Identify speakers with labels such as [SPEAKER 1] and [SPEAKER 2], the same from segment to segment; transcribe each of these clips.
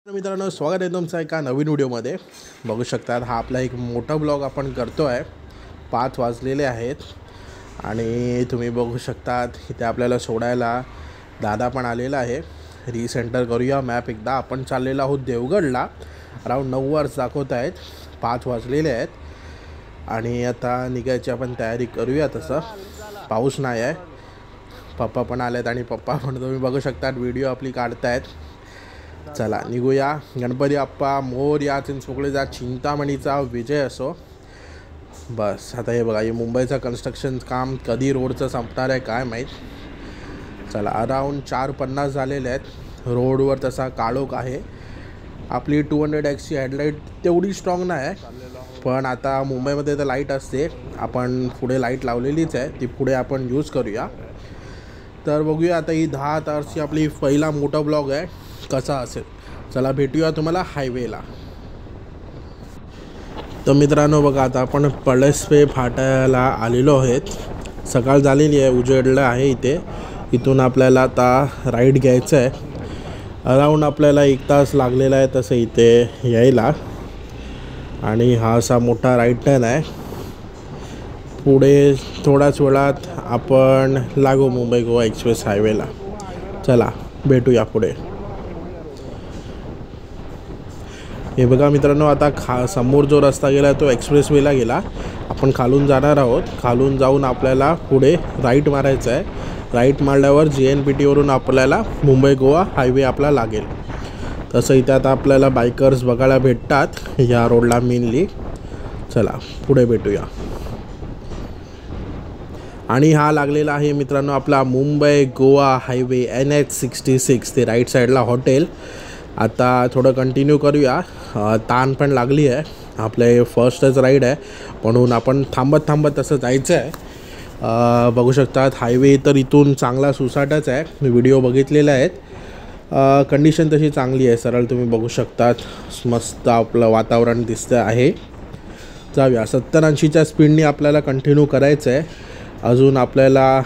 [SPEAKER 1] मित्रांनो, स्वागत आहे तुमचं एका नवीन व्हिडिओमध्ये। बघू शकतात हा आपला एक मोठा ब्लॉग आपण करतो आहे। 5 वाजलेले आहेत आणि तुम्ही बघू शकतात इथे आपल्याला सोडायला दादा पण आलेला आहे। रिसेंटर करूया मॅप एकदा। आपण चाललेलो आहोत देवगडला। अराउंड 9 वाजता दाखवत आहेत, 5 वाजलेले आहेत आणि आता निघायची आपण तयारी करूया। तसं पाऊस नाही आहे, पप्पा पण आलेत आणि पप्पा पण तुम्ही बघू शकतात व्हिडिओ आपली काढतायत। चला निघूया। गणपती बाप्पा मोरया, चिंचपोकळीचा चिंतामणीचा विजय असो। बस आता हे बघा, हे मुंबईचं कन्स्ट्रक्शन काम कधी रोडचं संपणार आहे काय माहीत। चला अराउंड 4:50 झालेले आहेत। रोडवर तसा काळोख आहे। आपली 200Xची हेडलाईट तेवढी स्ट्रॉंग नाही आहे, पण आता मुंबईमध्ये तर लाईट असते। आपण पुढे लाईट लावलेलीच आहे, ती पुढे आपण यूज करूया। तर बघूया आता ही 10 तारची आपली पहिला मोठा ब्लॉग आहे, कसा असेल। चला भेटूया तुम्हाला हायवेला। तर मित्रांनो बघा, आता आपण पळसपे फाट्याला आलेलो आहेत। सकाळ झालेली आहे, उजेडलं आहे इथे। इथून आपल्याला आता राईड घ्यायचं आहे। अराउंड आपल्याला 1 तास लागलेला आहे तसं इथे यायला। आणि हा असा मोठा राईड टर्न आहे। पुढे थोड्याच वेळात आपण लागू मुंबई गोवा एक्सप्रेस हायवेला। चला भेटूया पुढे। हे बघा मित्रांनो, आता समोर जो रस्ता गेला तो एक्सप्रेसवेला गेला। आपण खालून जाणार आहोत। खालून जाऊन आपल्याला पुढे राईट मारायचं आहे। राईट मारल्यावर JNPT वरून आपल्याला मुंबई गोवा हायवे आपला लागेल। तसं इथे आता आपल्याला बायकर्स बघायला भेटतात या रोडला मेनली। चला पुढे भेटूया। आणि हा लागलेला आहे मित्रांनो आपला मुंबई गोवा हायवे NH66, ते राईट साईडला हॉटेल। आता थोडं कंटिन्यू करूया, ताण पण लागली आहे। आपले फर्स्टच राईड आहे म्हणून आपण थांबत तसं जायचं आहे। बघू शकतात हायवे तर इथून चांगला सुसाटच आहे, मी व्हिडिओ बघितलेले आहेत। कंडिशन तशी चांगली आहे, सरळ तुम्ही बघू शकतात। मस्त आपलं वातावरण दिसतं आहे। जाऊया 70-80च्या स्पीडने आपल्याला कंटिन्यू करायचं आहे। अजून आपल्याला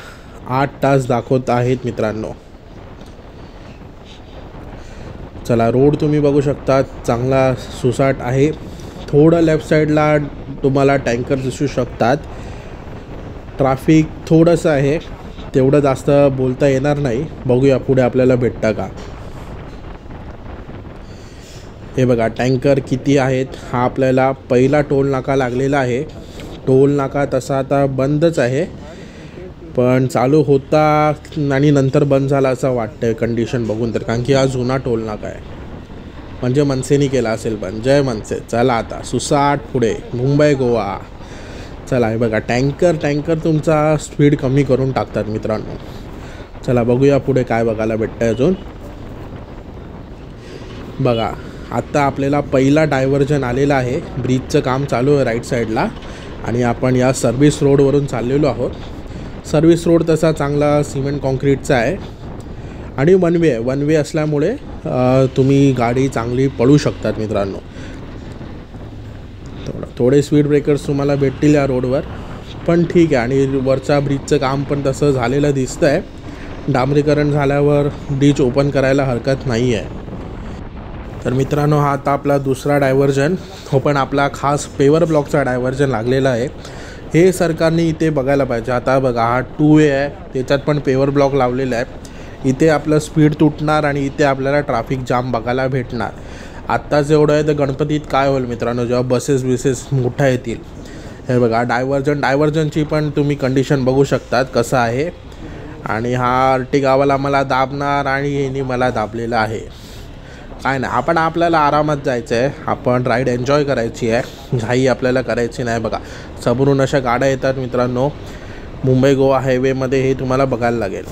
[SPEAKER 1] 8 तास दाखवत आहेत मित्रांनो। चला रोड तुम्ही बघू शकता, चांगला सुसाट आहे। थोडं लेफ्ट साईडला तुम्हाला टँकर दिसू शकतात। ट्रॅफिक थोडंसं आहे, तेवढं जास्त बोलता येणार नाही। बघूया पुढे आपल्याला भेटतं का। हे बघा टँकर किती आहेत। हा आपल्याला पहिला टोल नाका लागलेला आहे। टोल नाका तसा आता बंदच आहे, पण चालू होता आणि नंतर बंद झाला असं वाटतं कंडिशन बघून तर, कारण की हा जुना टोल नाका आहे। म्हणजे मनसेनी केला असेल पण, जय मनसे। चला आता सुसाट पुढे मुंबई गोवा। चला हे बघा टँकर तुमचा स्पीड कमी करून टाकतात मित्रांनो। चला बघूया पुढे काय बघायला भेटतं अजून। बघा आत्ता आपल्याला पहिला डायव्हर्जन आलेला आहे। ब्रिजचं काम चालू आहे राईट साईडला आणि आपण या सर्व्हिस रोडवरून चाललेलो आहोत। सर्व्हिस रोड तसा चांगला सिमेंट कॉन्क्रीटचा आहे आणि वन वे असल्यामुळे तुम्ही गाडी चांगली पळू शकतात मित्रांनो। थोडे स्पीड ब्रेकर्स तुम्हाला भेटतील या रोडवर, पण ठीक आहे। आणि वरचा ब्रिजचं काम पण तसं झालेलं दिसतं आहे। डांबरीकरण झाल्यावर ब्रिज ओपन करायला हरकत नाही आहे। तर मित्रांनो हा आता आपला दुसरा डायव्हर्जन, हो पण आपला खास पेवर ब्लॉकचा डायव्हर्जन लागलेला आहे। हे सरकारने इथे बघायला पाहिजे। आता बघा हा 2 वे आहे, त्याच्यात पण पेवर ब्लॉक लावलेला आहे। इथे आपलं स्पीड तुटणार आणि इथे आपल्याला ट्रॅफिक जाम बघायला भेटणार। आत्ताच एवढं आहे तर गणपतीत काय होईल मित्रांनो, जेव्हा बसेस मोठ्या येतील। हे बघा डायव्हर्जनची पण तुम्ही कंडिशन बघू शकतात कसं आहे। आणि हा अर्टिगावाला मला दाबणार आणि यांनी मला दाबलेलं आहे। काय नाही, आपण आपल्याला आरामात जायचं आहे। आपण राईड एन्जॉय करायची आहे, घाई आपल्याला करायची नाही। बघा समोरून अशा गाड्या येतात मित्रांनो मुंबई गोवा हायवेमध्ये, हे तुम्हाला बघायला लागेल।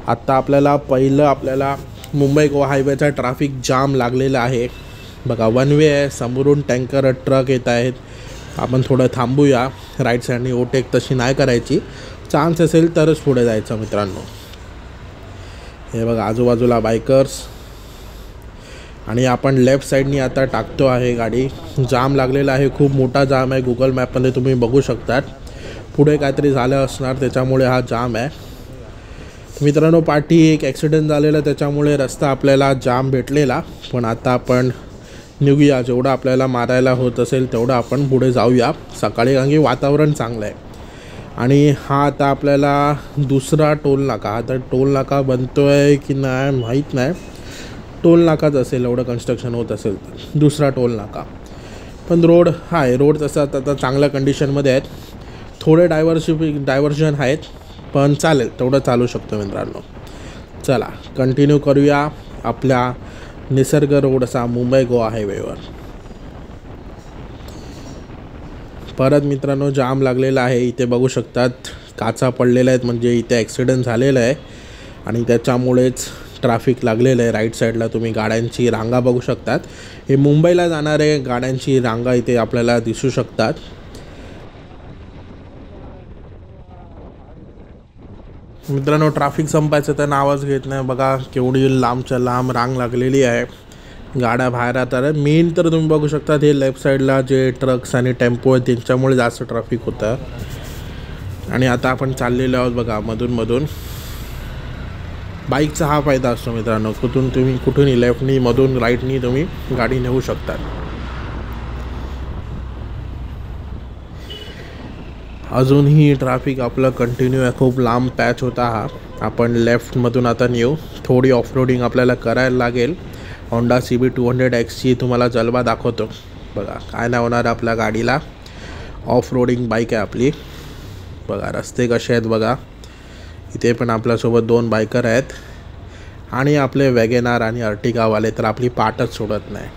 [SPEAKER 1] आत्ता आपल्याला मुंबई गोवा हायवेचा ट्रॅफिक जाम लागलेला आहे। बघा वन वे आहे, समोरून टँकर ट्रक येत आहेत। आपण थोडं थांबूया, राईट साईडने ओव्हरटेक तशी नाही करायची। चान्स असेल तरच पुढे जायचं मित्रांनो। हे बघा आजूबाजूला बायकर्स आणि आपण लेफ्ट साईडनी आता टाकतो आहे गाडी। जाम लागलेला आहे, खूप मोठा जाम आहे। गुगल मॅपमध्ये तुम्ही बघू शकतात पुढे काहीतरी झालं असणार त्याच्यामुळे हा जाम आहे। मित्रांनो, पाठी एक ॲक्सिडेंट झालेला, त्याच्यामुळे रस्ता आपल्याला जाम भेटलेला. पण आता आपण निघूया, जेवढं आपल्याला मारायला होत असेल तेवढं आपण पुढे जाऊया सकाळी, कारण की वातावरण चांगलं आहे. आणि हा आता आपल्याला दुसरा टोल नाका, आता टोल नाका बनतो आहे की नाही माहीत नाही, टोल नाकाच असेल, एवढं कन्स्ट्रक्शन होत असेल तर दुसरा टोल नाका. पण रोड आहे, रोड तसं आता चांगल्या कंडिशनमध्ये आहेत. थोडे डायव्हर्जन आहेत, पण चालेल, तेवढं चालू शकतो मित्रांनो. चला कंटिन्यू करूया आपल्या निसर्ग रोड असा मुंबई गोवा हायवेवर. परत मित्रांनो जाम लागलेला आहे, इथे बघू शकतात काचा पडलेल्या आहेत, म्हणजे इथे ॲक्सिडेंट झालेला आहे आणि त्याच्यामुळेच ट्रॅफिक लागलेलं आहे. राईट साईडला तुम्ही गाड्यांची रांगा बघू शकतात. हे मुंबईला जाणारे गाड्यांची रांगा इथे आपल्याला दिसू शकतात. मित्रांनो, ट्रॅफिक संपायचं तर नावच घेत नाही. बघा केवढी लांबच्या लांब रांग लागलेली आहे, गाड्या बाहेर येतात. मेन तर तुम्ही बघू शकता हे लेफ्ट साईडला जे ट्रक्स आणि टेम्पो आहेत त्यांच्यामुळे जास्त ट्रॅफिक होतं. आणि आता आपण चाललेलो आहोत बघा मधून. बाईकचा हा फायदा असतो मित्रांनो, कुठूनही लेफ्टनी मधून राईटनी तुम्ही गाडी नेऊ शकता. अजूनही ट्रॅफिक आपलं कंटिन्यू आहे, खूप लांब पॅच होता हा. आपण लेफ्टमधून आता नेऊ. थोडी ऑफ रोडिंग आपल्याला करायला लागेल. होंडा CB 200Xची तुम्हाला जलवा दाखवतो. बघा काय नाही होणार आपल्या गाडीला, ऑफ रोडिंग बाईक आहे आपली. बघा रस्ते कसे आहेत बघा. इथे पण आपल्यासोबत 2 बायकर आहेत आणि आपले वॅगेनार आणि अर्टिगावाले तर आपली पाठच सोडत नाही.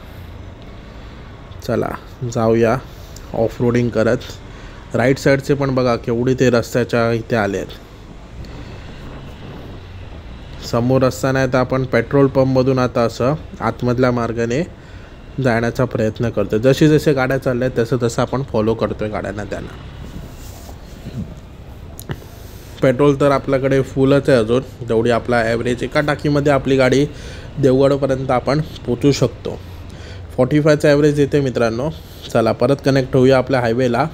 [SPEAKER 1] चला जाऊया ऑफ रोडिंग करत. राईट साईडचे पण बघा केवढी ते रस्त्याच्या इथे आले आहेत. समोर रस्ता नाही तर आपण पेट्रोल पंपमधून आता असं आतमधल्या मार्गाने जाण्याचा प्रयत्न करतो. जसे गाड्या चालल्या आहेत तसं आपण फॉलो करतो आहे गाड्यांना. त्यांना पेट्रोल तर आपल्याकडे फुलच आहे अजून, जेवढी आपला ॲव्हरेज एका टाकीमध्ये आपली गाडी देवगडपर्यंत आपण पोचू शकतो. 45चा ॲव्हरेज येते मित्रांनो. चला परत कनेक्ट होऊया आपल्या हायवेला.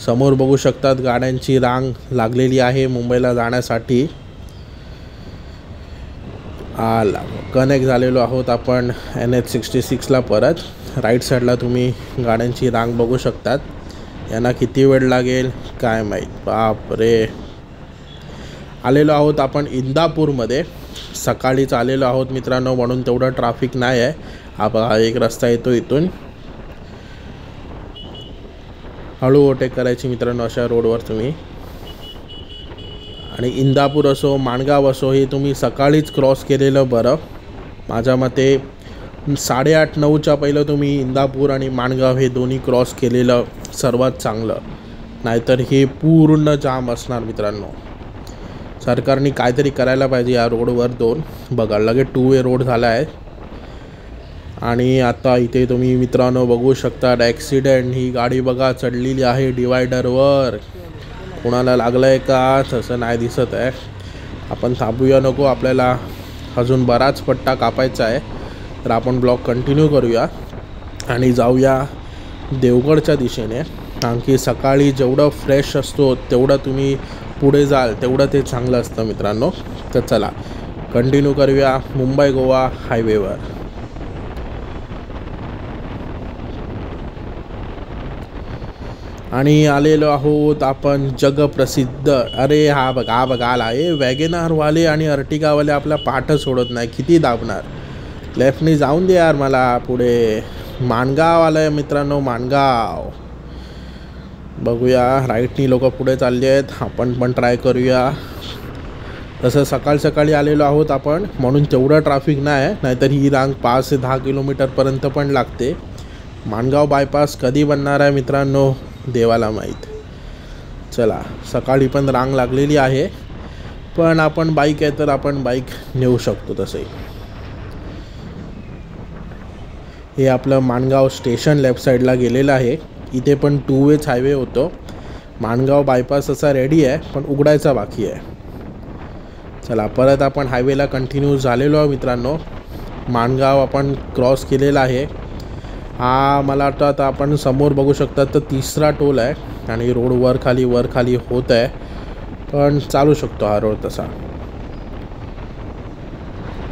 [SPEAKER 1] समोर बघू शकतात गाड्यांची रांग लागलेली आहे मुंबईला जाण्यासाठी. कनेक्ट झालेलो आहोत आपण NH66ला. परत राईट साईडला तुम्ही गाड्यांची रांग बघू शकतात. यांना किती वेळ लागेल काय माहीत. बापरे, आलेलो आहोत आपण इंदापूरमध्ये. सकाळीच आलेलो आहोत मित्रांनो, म्हणून तेवढं ट्रॅफिक नाही आहे. हा एक रस्ता येतो इथून. हळू ओव्हरटेक करायची मित्रांनो अशा रोडवर तुम्ही. आणि इंदापूर असो माणगाव असो हे तुम्ही सकाळीच क्रॉस केलेलं बरं. माझ्या मते 8:30-9च्या पहिलं तुम्ही इंदापूर आणि माणगाव हे दोन्ही क्रॉस केलेलं सर्वात चांगलं. नाहीतर हे पूर्ण जाम असणार मित्रांनो. सरकारने काहीतरी करायला पाहिजे या रोडवर. 2 बघा लगेच 2 वे रोड झाला आहे. आणि आता इथे तुम्ही मित्रांनो बघू शकता ॲक्सिडेंट. ही गाडी बघा चढलेली आहे डिवायडरवर. कोणाला लागलं आहे का तसं नाही दिसत आहे. आपण थांबूया नको, आपल्याला अजून बराच पट्टा कापायचा आहे. तर आपण ब्लॉग कंटिन्यू करूया आणि जाऊया देवगडच्या दिशेने. कारण की सकाळी जेवढं फ्रेश असतो तेवढं तुम्ही पुढे जाल तेवढं ते चांगलं असतं मित्रांनो. तर चला कंटिन्यू करूया मुंबई गोवा हायवेवर. आणि आलेलो आहोत आपण जगप्रसिद्ध. अरे हा बघा आला. हे वॅगेनारवाले आणि अर्टिगावाले आपला पाठच सोडत नाही, किती दाबणार. लेफ्टनी जाऊन दे यार मला पुढे. माणगाव आलं आहे मित्रांनो, माणगाव. बघूया राईटनी लोक पुढे चालले आहेत, आपण पण ट्राय करूया. तसं सकाळी आलेलो आहोत आपण म्हणून तेवढं ट्रॅफिक नाही आहे. नाहीतर ही रांग 5 ते 10 किलोमीटरपर्यंत पण लागते. माणगाव बायपास कधी बनणार आहे मित्रांनो देवाला माहीत. चला सकाळी पण रांग लागलेली आहे, पण आपण बाईक आहे तर आपण बाईक नेऊ शकतो. तसंही हे आपलं माणगाव स्टेशन लेफ्ट साईडला गेलेलं आहे. इथे पण 2 वेच हायवे होतो. माणगाव बायपास असा रेडी आहे पण उघडायचा बाकी आहे. चला परत आपण हायवेला कंटिन्यू झालेलो आहे मित्रांनो. माणगाव आपण क्रॉस केलेला आहे. हा मला वाटतं आता आपण समोर बघू शकता तर 3रा टोल आहे आणि रोड वर खाली होत आहे, पण चालू शकतो हा रोड तसा.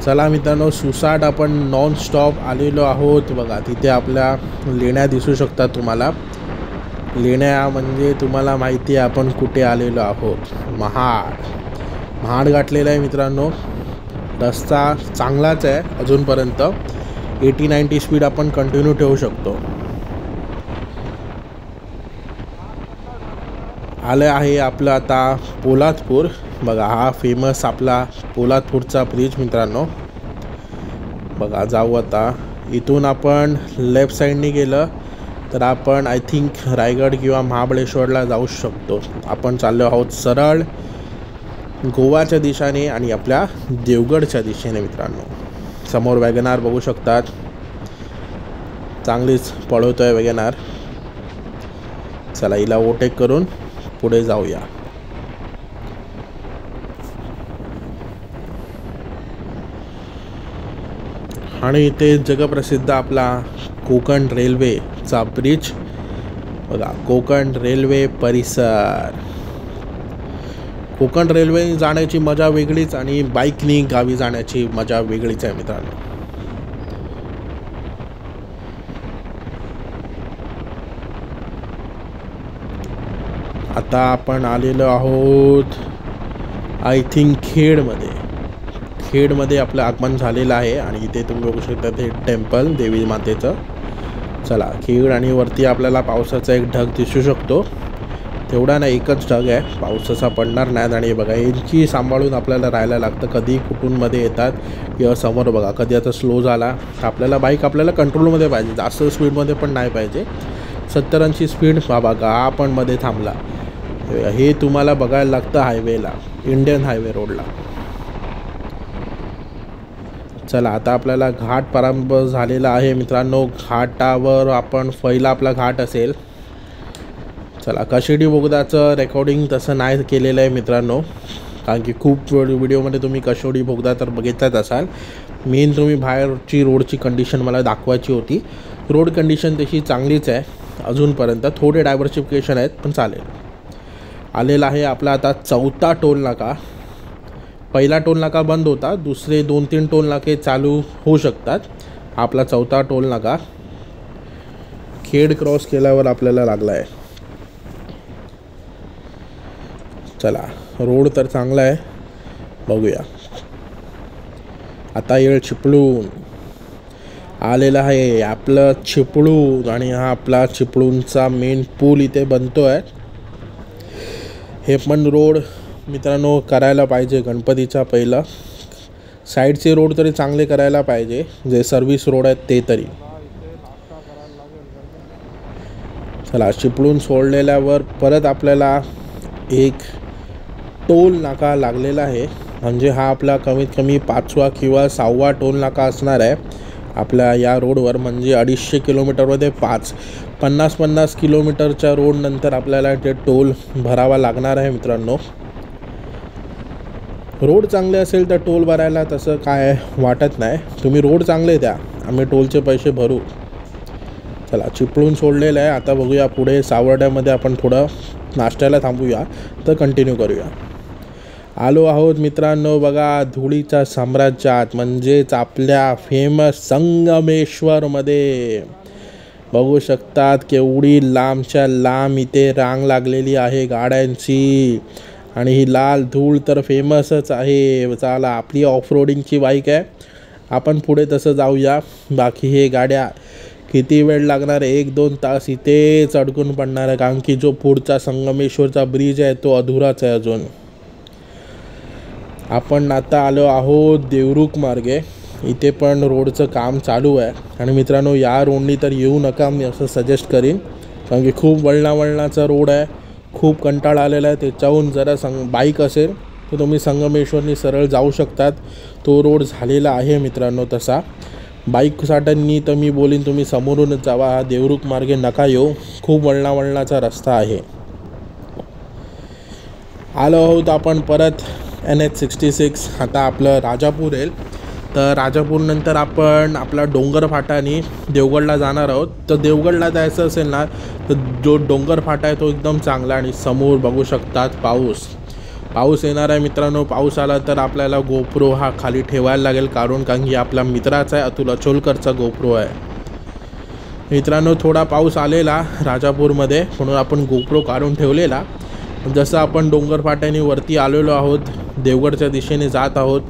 [SPEAKER 1] चला मित्रांनो, सुसाट आपण नॉन स्टॉप आलेलो आहोत. बघा तिथे आपल्या लेण्या दिसू शकतात तुम्हाला. लेण्या म्हणजे तुम्हाला माहिती आहे आपण कुठे आलेलो आहोत. महाड गाठलेला आहे मित्रांनो. रस्ता चांगलाच आहे अजूनपर्यंत. 80-90 स्पीड आपण कंटिन्यू ठेवू शकतो. आलं आहे आपलं आता पोलादपूर. बघा हा फेमस आपला पोलादपूरचा ब्रिज मित्रांनो. बघा जाऊ आता. इथून आपण लेफ्ट साईडने गेलं तर आपण आय थिंक रायगड किंवा महाबळेश्वरला जाऊ शकतो. आपण चाललो आहोत सरळ गोवाच्या दिशेने आणि आपल्या देवगडच्या दिशेने मित्रांनो. समोर वॅगनार बघू शकतात. चांगलीच पळवतोय वॅगनार. चला हिला ओव्हरटेक करून पुढे जाऊया. आणि इथे जगप्रसिद्ध आपला कोकण रेल्वेचा ब्रिज. बघा कोकण रेल्वे परिसर. कोकण रेल्वे जाण्याची मजा वेगळीच आणि बाईकनी गावी जाण्याची मजा वेगळीच आहे मित्रांनो. आता आपण आलेलो आहोत आय थिंक खेडमध्ये आपलं आगमन झालेलं आहे. आणि इथे तुम्ही बघू शकता ते टेम्पल देवी मातेचं. चला खेड आणि वरती आपल्याला पावसाचा एक ढग दिसू शकतो. तेवढा नाही, एकच ढग आहे, पावसाचा पडणार नाही. आणि बघा यांची सांभाळून आपल्याला राहायला लागतं. कधी कुठून मध्ये येतात किंवा समोर बघा कधी आता स्लो झाला तर आपल्याला बाईक आपल्याला कंट्रोलमध्ये पाहिजे. जास्त स्पीडमध्ये पण नाही पाहिजे. 70-80 स्पीड. बघा आपण मध्ये थांबला. हे तुम्हाला बघायला लागतं हायवेला, इंडियन हायवे रोडला. चला आता आपल्याला घाट प्रारंभ झालेला आहे मित्रांनो. घाटावर आपण पहिला आपला घाट असेल. चला कशिडी बोगदाचं रेकॉर्डिंग तसं नाही केलेलं आहे मित्रांनो, कारण की खूप व्हिडिओमध्ये तुम्ही कशिडी बोगदा तर बघितलाच असाल. मेन तुम्ही बाहेरची रोडची कंडिशन मला दाखवायची होती. रोड कंडिशन तशी चांगलीच आहे अजूनपर्यंत. थोडे डायव्हर्सिफिकेशन आहेत पण चालेल. आलेला आहे आपला आता 4था टोल नाका. पहिला टोल नाका बंद होता, दुसरे 2-3 टोल नाके चालू होऊ शकतात. आपला 4था टोल नाका खेड क्रॉस केल्यावर आपल्याला लागला आहे. चला रोड तर चांगला आहे, बघूया. आता येळ चिपळूण. आलेला आहे आपलं चिपळूण. आणि हा आपला चिपळूणचा मेन पूल इथे बनतो आहे. हे पण रोड मित्रांनो करायला पाहिजे गणपतीच्या पहिलं. साईडचे रोड तरी चांगले करायला पाहिजे, जे सर्व्हिस रोड आहेत ते तरी. चला चिपळूण सोडलेल्यावर परत आपल्याला एक टोल नाका लागलेला आहे. म्हणजे हा आपला कमीत कमी 5वा किंवा 6वा टोल नाका असणार आहे आपल्या या रोडवर. म्हणजे 250 किलोमीटरमध्ये 50 किलोमीटरच्या रोड नंतर आपल्याला ते टोल भरावा लागणार आहे मित्रांनो. रोड चांगले असेल तर टोल भरायला तसं काय वाटत नाही. तुम्ही रोड चांगले द्या, आम्ही टोलचे पैसे भरू. चला चिपळूण सोडलेलं आहे. आता बघूया पुढे सावर्ड्यामध्ये आपण थोडं नाश्त्याला थांबूया तर कंटिन्यू करूया. आलो आहोत मित्रांनो बघा धुळीच्या साम्राज्यात, म्हणजेच आपल्या फेमस संगमेश्वरमध्ये. बघू शकतात केवढी लांबच्या लांब इथे रांग लागलेली आहे गाड्यांची. आणि ही लाल धूळ तर फेमसच आहे. चला आपली ऑफ रोडिंगची बाईक आहे, आपण पुढे तसं जाऊया. बाकी हे गाड्या किती वेळ लागणार आहे, 1-2 तास इथेच अडकून पडणार आहे. कारण की जो पुढचा संगमेश्वरचा ब्रिज आहे तो अधुराच आहे अजून. आपण आता आलो आहोत देवरुख मार्गे. इथे पण रोडचं काम चालू आहे. आणि मित्रांनो या रोडनी तर येऊ नका मी असं सजेस्ट करीन, कारण की खूप वळणावळणाचा रोड आहे. खूप कंटाळा आलेला आहे. त्याच्याहून जरा बाईक असेल तर तुम्ही संगमेश्वरनी सरळ जाऊ शकतात. तो रोड झालेला आहे मित्रांनो तसा. बाईकसाठ्यांनी तर मी बोलीन तुम्ही समोरूनच जावा. हा देवरुख मार्गे नका येऊ, खूप वळणावळणाचा रस्ता आहे. आलो आहोत आपण परत NH66. आता आपलं राजापूर येईल. तर राजापूरनंतर आपण आपला डोंगर फाटाने देवगडला जाणार आहोत. तर देवगडला जायचं असेल ना तर जो डोंगर फाटा आहे तो एकदम चांगला. आणि समोर बघू शकतात पाऊस. पाऊस येणार आहे मित्रांनो. पाऊस आला तर आपल्याला गोप्रो हा खाली ठेवायला लागेल, कारण की आपला मित्राचा आहे, अतुल अचोलकरचा गोप्रो आहे मित्रांनो. थोडा पाऊस आलेला राजापूरमध्ये म्हणून आपण गोप्रो काढून ठेवलेला. जसं आपण डोंगर फाट्याने वरती आलेलो आहोत, देवगडच्या दिशेने जात आहोत,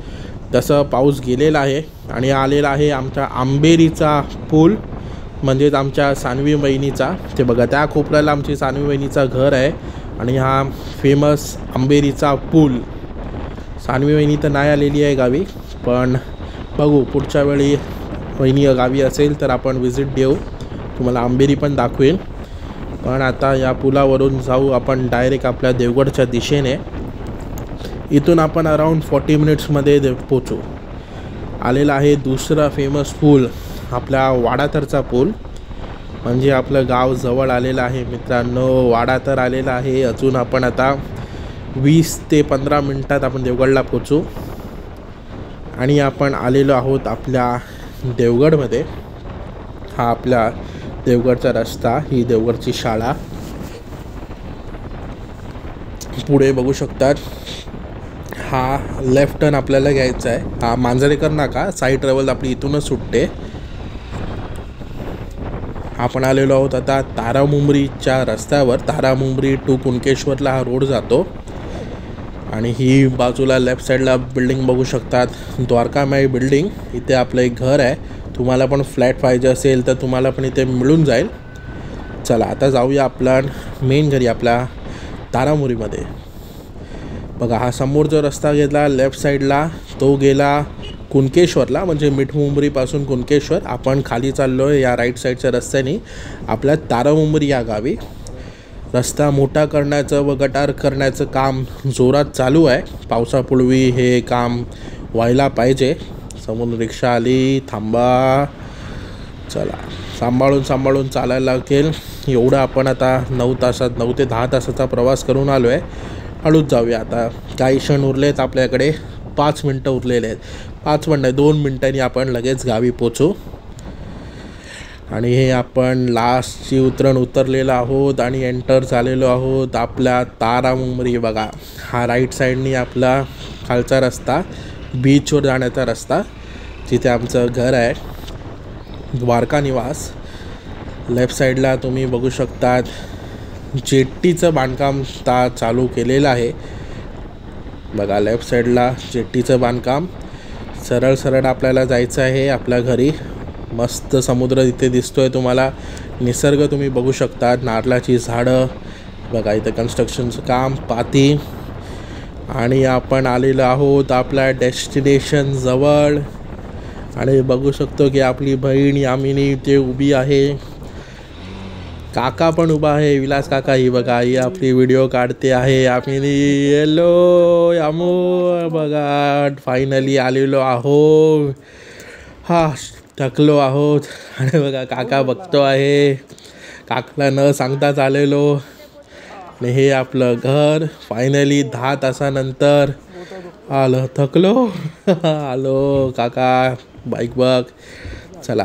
[SPEAKER 1] तसं पाऊस गेलेला आहे आणि आलेला आहे आमच्या आंबेरीचा पूल, म्हणजेच आमच्या सानवी वहिनीचा. ते बघा त्या कोपऱ्याला आमची सानवी वहिनीचं घर आहे आणि हा फेमस आंबेरीचा पूल. सानवी वहिनी तर नाही आलेली आहे गावी, पण बघू पुढच्या वेळी वहिनी गावी असेल तर आपण व्हिजिट देऊ, तुम्हाला आंबेरी पण दाखवेल. पण आता या पुलावरून जाऊ आपण डायरेक्ट आपल्या देवगडच्या दिशेने. इथून आपण अराऊंड 40 मिनिट्समध्ये पोचू. आलेला आहे दुसरा फेमस पूल, आपला वाडातरचा पूल, म्हणजे आपलं गाव जवळ आलेलं आहे मित्रांनो. वाडा तर आलेला आहे. अजून आपण आता 20 ते 15 मिनटात आपण देवगडला पोचू आणि आपण आलेलो आहोत आपल्या देवगडमध्ये. हा आपला देवगडचा रस्ता, ही देवगडची शाळा. पुढे बघू शकतात हा लेफ्ट टर्न आपल्याला घ्यायचा आहे. हा मांजरेकर नाका, साईड ट्रॅव्हल आपली इथूनच सुटते. आपण आलेलो आहोत आता तारामुंबरीच्या रस्त्यावर. तारामुंबरी टू कुणकेश्वरला हा रोड जातो आणि ही बाजूला लेफ्ट साईडला बिल्डिंग बघू शकतात, द्वारकामाई बिल्डिंग. इथे आपलं एक घर आहे. तुम्हाला पण फ्लॅट पाहिजे असेल तर तुम्हाला पण इथे मिळून जाईल. चला आता जाऊया आपला मेन घरी, आपल्या तारामुरीमध्ये. बघा हा समोर जो रस्ता गेला लेफ्ट साईडला तो गेला कुणकेश्वरला, म्हणजे मिठमुंबरीपासून कुणकेश्वर. आपण खाली चाललो आहे या राईट साईडच्या रस्त्याने आपल्या तारामुंबरी या गावी. रस्ता मोठा करण्याचं व गटार करण्याचं काम जोरात चालू आहे. पावसापूर्वी हे काम व्हायला पाहिजे. समोर रिक्षा आली, थांबा. चला सांभाळून चालायला लागेल. एवढं आपण आता 9 ते 10 तासाचा प्रवास करून आलो आहे. हळूच जाऊया. आता काही क्षण उरले आहेत आपल्याकडे, 5 मिनटं उरलेले आहेत. 5 मिनटं 2 मिनटांनी आपण लगेच गावी पोचू. आणि हे आपण लास्टची उतरण उतरलेलो आहोत आणि एंटर झालेलो आहोत आपल्या तारामुंबरी. बघा हा राईट साईडनी आपला खालचा रस्ता, बीचवर जाण्याचा रस्ता, जिथे आमचं घर आहे द्वारका निवास. लेफ्ट साईडला तुम्ही बघू शकतात जेट्टीचं बांधकाम चालू केलेलं आहे. बघा लेफ्ट साईडला जेट्टीचं बांधकाम. सरळ आपल्याला जायचं आहे आपल्या घरी. मस्त समुद्र इथे दिसतोय तुम्हाला, निसर्ग तुम्ही बघू शकता, नारळाची झाडं. बघा इथं कन्स्ट्रक्शनचं काम, पाती. आणि आपण आलेलो आहोत आपल्या डेस्टिनेशन जवळ. आणि बघू शकतो की आपली बहीण यामिनी इथे उभी आहे, काका पण उभा आहे, विलास काका. ही बघा ही आपली व्हिडिओ काढते आहे यामिनी. येलो यामू. बघा फायनली आलेलो आहो. हा थकलो आहोत. आणि बघा काका बघतो आहे, काकाला न सांगताच आलेलो. आणि हे आपलं घर फायनली 10 तासानंतर आलं. थकलो आलो. काका बाईक बघ. चला